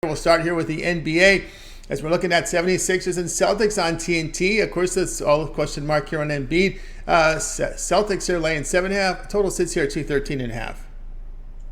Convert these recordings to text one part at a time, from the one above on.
We'll start here with the NBA as we're looking at 76ers and Celtics on TNT. Of course, that's all question mark here on Embiid. Celtics here laying 7.5. Total sits here at 213.5.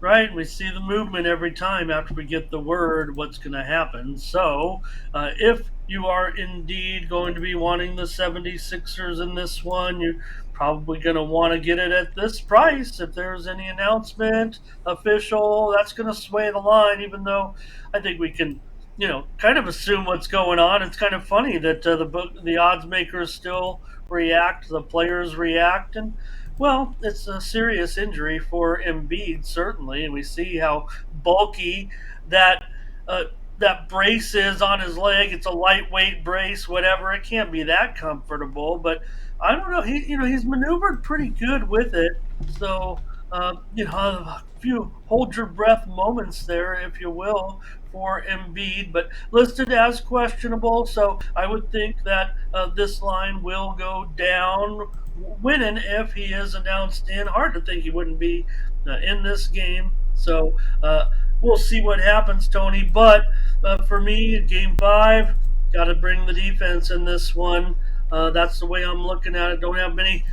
Right, we see the movement every time after we get the word what's going to happen. So, if you are indeed going to be wanting the 76ers in this one, you're probably going to want to get it at this price. If there's any announcement, official, that's going to sway the line, even though I think we can, kind of assume what's going on. It's kind of funny that the odds makers still react, the players react, and well, it's a serious injury for Embiid, certainly, and we see how bulky that uh, that brace is on his leg. It's a lightweight brace, whatever. It can't be that comfortable, but I don't know. He's maneuvered pretty good with it. So, a few hold your breath moments there, if you will, for Embiid, but listed as questionable. So I would think that this line will go down winning if he is announced in. Hard to think he wouldn't be in this game. So we'll see what happens, Tony. But for me, game five, got to bring the defense in this one. That's the way I'm looking at it. Don't have many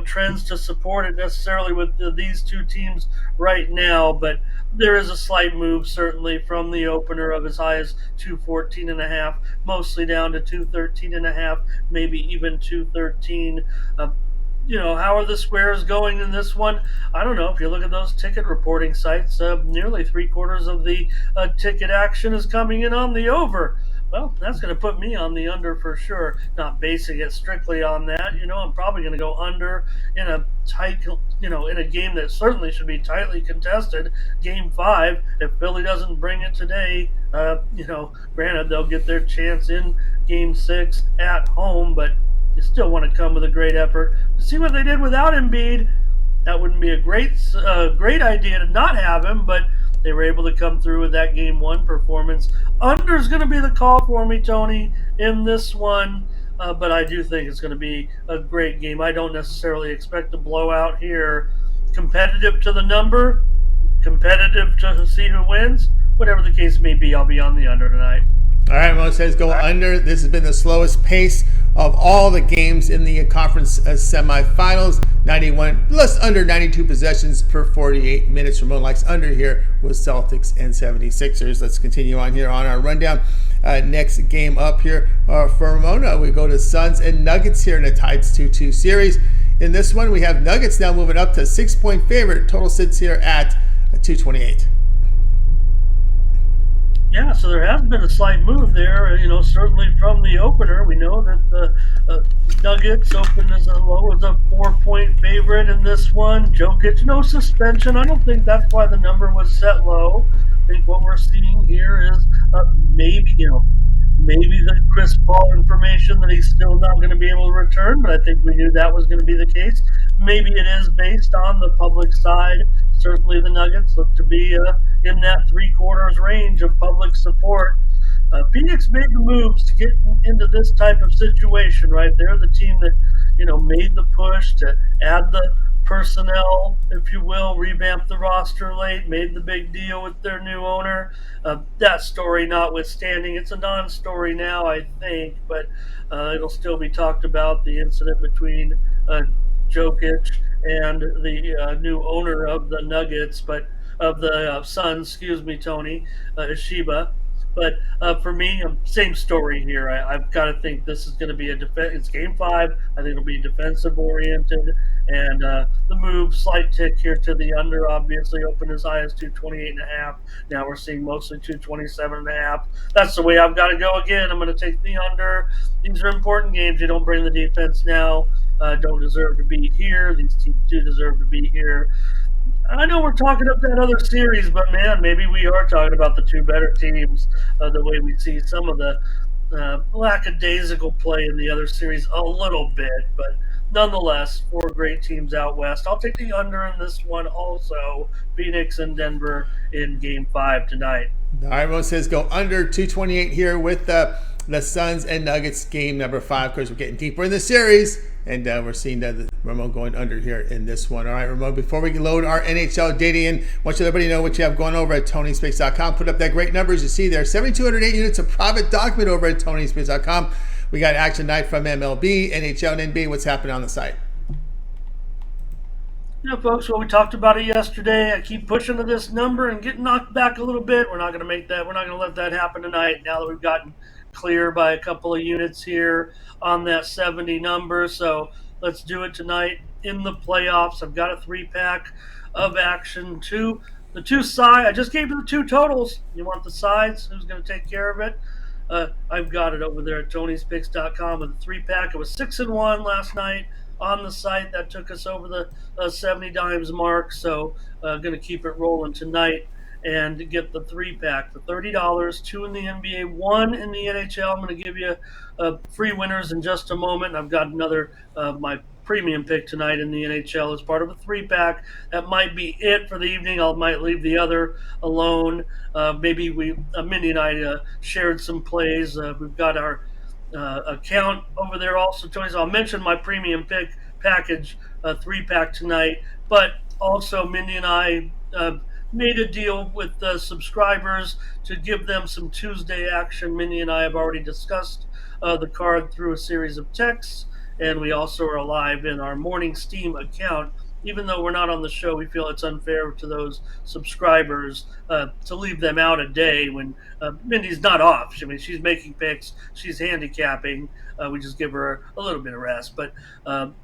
trends to support it necessarily with these two teams right now, but there is a slight move certainly from the opener of as high as 214.5, mostly down to 213.5, maybe even 213. How are the squares going in this one? I don't know. If you look at those ticket reporting sites, nearly 3/4 of the ticket action is coming in on the over. Well, that's going to put me on the under for sure. Not basing it strictly on that. I'm probably going to go under in a tight, in a game that certainly should be tightly contested. Game five. If Philly doesn't bring it today, granted they'll get their chance in game six at home, but you still want to come with a great effort. See what they did without Embiid. That wouldn't be a great idea to not have him, but they were able to come through with that game one performance. Under's going to be the call for me, Tony, in this one, but I do think it's going to be a great game. I don't necessarily expect a blowout here. Competitive to the number, competitive to see who wins. Whatever the case may be, I'll be on the under tonight. All right, Mo says go under. This has been the slowest pace of all the games in the conference semifinals. 91, less under 92 possessions per 48 minutes. Ramon likes under here with Celtics and 76ers. Let's continue on here on our rundown. Next game up here for Ramon, we go to Suns and Nuggets here in a tied 2-2 series. In this one, we have Nuggets now moving up to 6-point favorite. Total sits here at 228. Yeah, so there has been a slight move there. Certainly from the opener, we know that the Nuggets opened as low as a 4-point favorite in this one. Jokic, no suspension. I don't think that's why the number was set low. I think what we're seeing here is maybe the Chris Paul information that he's still not going to be able to return, but I think we knew that was going to be the case. Maybe it is based on the public side. Certainly the Nuggets look to be in that 3/4 range of public support. Phoenix made the moves to get into this type of situation, right? They're the team that, made the push to add the personnel, if you will, revamp the roster late, made the big deal with their new owner. That story notwithstanding, it's a non-story now, I think, but it'll still be talked about, the incident between Jokic and the new owner of the Nuggets, but of the Suns, excuse me, Tony, Ishiba. But for me, same story here. I've got to think this is going to be a defense. It's game five. I think it'll be defensive oriented, and the move slight tick here to the under. Obviously, opened as high as 228.5. Now we're seeing mostly 227.5. That's the way I've got to go again. I'm going to take the under. These are important games. You don't bring the defense now. Don't deserve to be here. These teams do deserve to be here. I know we're talking up that other series, but man, maybe we are talking about the two better teams. The way we see some of the lackadaisical play in the other series a little bit, but nonetheless, four great teams out west. I'll take the under in this one also. Phoenix and Denver in Game 5 tonight. All right, Mo says go under 228 here with the Suns and Nuggets game number 5. Of course, we're getting deeper in the series. and we're seeing that Ramon going under here in this one. All right, Ramon, before we load our NHL data in, I want you to let everybody know what you have going over at TonySpace.com. Put up that great numbers you see there. 7,208 units of private document over at TonySpace.com. We got action tonight from MLB, NHL, and NBA. What's happening on the site? Yeah, folks, well, we talked about it yesterday. I keep pushing to this number and getting knocked back a little bit. We're not going to make that. We're not going to let that happen tonight. Now that we've gotten clear by a couple of units here on that 70 number, so let's do it tonight in the playoffs. I've got a 3-pack of action. The two side. I just gave you the two totals. You want the sides? Who's going to take care of it? I've got it over there at Tony'sPicks.com with a 3-pack. It was 6-1 last night on the site. That took us over the 70 dimes mark. So going to keep it rolling tonight and get the 3-pack for $30. 2 in the NBA, 1 in the NHL. I'm going to give you free winners in just a moment. I've got another my premium pick tonight in the NHL as part of a 3-pack. That might be it for the evening. I might leave the other alone. Maybe Mindy and I shared some plays. We've got our account over there also, Tony. So I'll mention my premium pick package, 3-pack tonight. But also, Mindy and I made a deal with the subscribers to give them some Tuesday action. Mindy and I have already discussed the card through a series of texts, and we also are live in our Morning Steam account. Even though we're not on the show, we feel it's unfair to those subscribers to leave them out a day when Mindy's not off. I mean, she's making picks, she's handicapping. We just give her a little bit of rest. But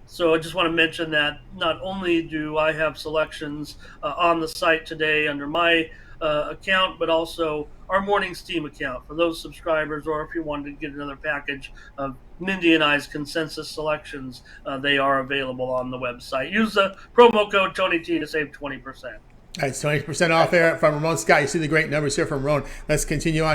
so I just want to mention that not only do I have selections on the site today under my account, but also our Morning Steam account for those subscribers, or if you wanted to get another package of Mindy and I's consensus selections, they are available on the website. Use the promo code TonyT to save 20%. That's 20% off there from Ramon Scott. You see the great numbers here from Ramon. Let's continue on.